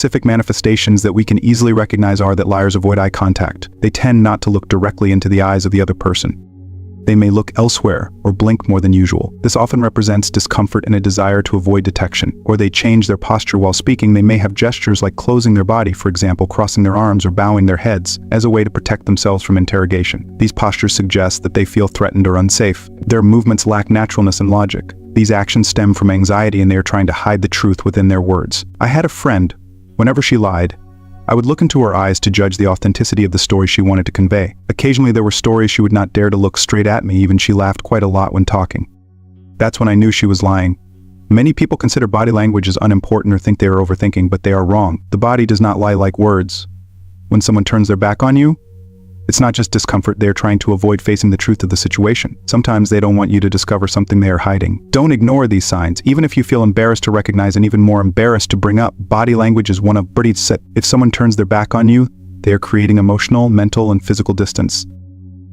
Specific manifestations that we can easily recognize are that liars avoid eye contact. They tend not to look directly into the eyes of the other person. They may look elsewhere or blink more than usual. This often represents discomfort and a desire to avoid detection. Or they change their posture while speaking. They may have gestures like closing their body, for example, crossing their arms or bowing their heads, as a way to protect themselves from interrogation. These postures suggest that they feel threatened or unsafe. Their movements lack naturalness and logic. These actions stem from anxiety and they are trying to hide the truth within their words. I had a friend. Whenever she lied, I would look into her eyes to judge the authenticity of the story she wanted to convey. Occasionally there were stories she would not dare to look straight at me, even she laughed quite a lot when talking. That's when I knew she was lying. Many people consider body language as unimportant or think they are overthinking, but they are wrong. The body does not lie like words. When someone turns their back on you, it's not just discomfort, they are trying to avoid facing the truth of the situation. Sometimes they don't want you to discover something they are hiding. Don't ignore these signs, even if you feel embarrassed to recognize and even more embarrassed to bring up. Body language is one of Birdie's set. If someone turns their back on you, they are creating emotional, mental, and physical distance.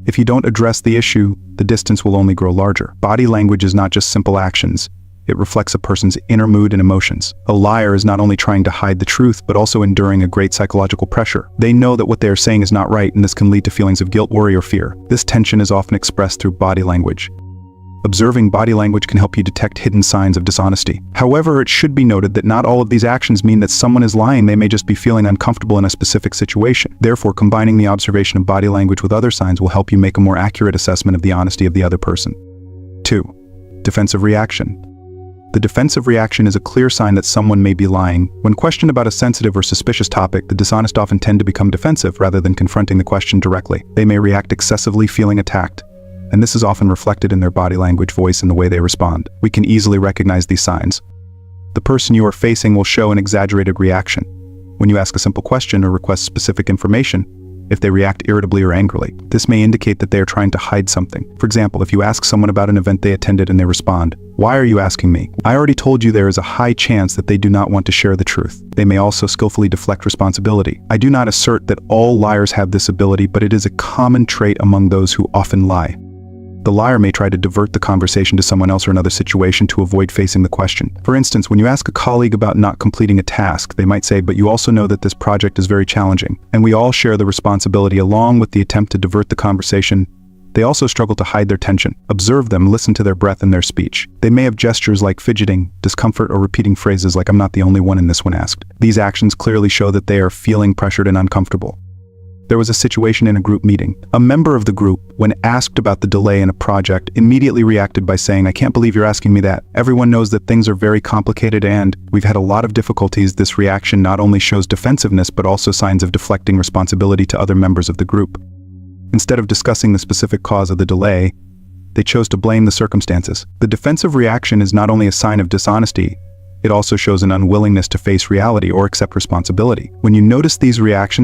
If you don't address the issue, the distance will only grow larger. Body language is not just simple actions. It reflects a person's inner mood and emotions. A liar is not only trying to hide the truth, but also enduring a great psychological pressure. They know that what they are saying is not right, and this can lead to feelings of guilt, worry, or fear. This tension is often expressed through body language. Observing body language can help you detect hidden signs of dishonesty. However, it should be noted that not all of these actions mean that someone is lying. They may just be feeling uncomfortable in a specific situation. Therefore, combining the observation of body language with other signs will help you make a more accurate assessment of the honesty of the other person. 2. Defensive reaction. The defensive reaction is a clear sign that someone may be lying. When questioned about a sensitive or suspicious topic, the dishonest often tend to become defensive rather than confronting the question directly. They may react excessively, feeling attacked, and this is often reflected in their body language, voice, and the way they respond. We can easily recognize these signs. The person you are facing will show an exaggerated reaction. When you ask a simple question or request specific information, if they react irritably or angrily, this may indicate that they are trying to hide something. For example, if you ask someone about an event they attended and they respond, "Why are you asking me? I already told you," there is a high chance that they do not want to share the truth. They may also skillfully deflect responsibility. I do not assert that all liars have this ability, but it is a common trait among those who often lie. The liar may try to divert the conversation to someone else or another situation to avoid facing the question. For instance, when you ask a colleague about not completing a task, they might say, "But you also know that this project is very challenging." And we all share the responsibility. Along with the attempt to divert the conversation, they also struggle to hide their tension. Observe them, listen to their breath and their speech. They may have gestures like fidgeting, discomfort, or repeating phrases like "I'm not the only one in this" when asked. These actions clearly show that they are feeling pressured and uncomfortable. There was a situation in a group meeting. A member of the group, when asked about the delay in a project, immediately reacted by saying, "I can't believe you're asking me that. Everyone knows that things are very complicated and we've had a lot of difficulties." This reaction not only shows defensiveness, but also signs of deflecting responsibility to other members of the group. Instead of discussing the specific cause of the delay, they chose to blame the circumstances. The defensive reaction is not only a sign of dishonesty, it also shows an unwillingness to face reality or accept responsibility. When you notice these reactions,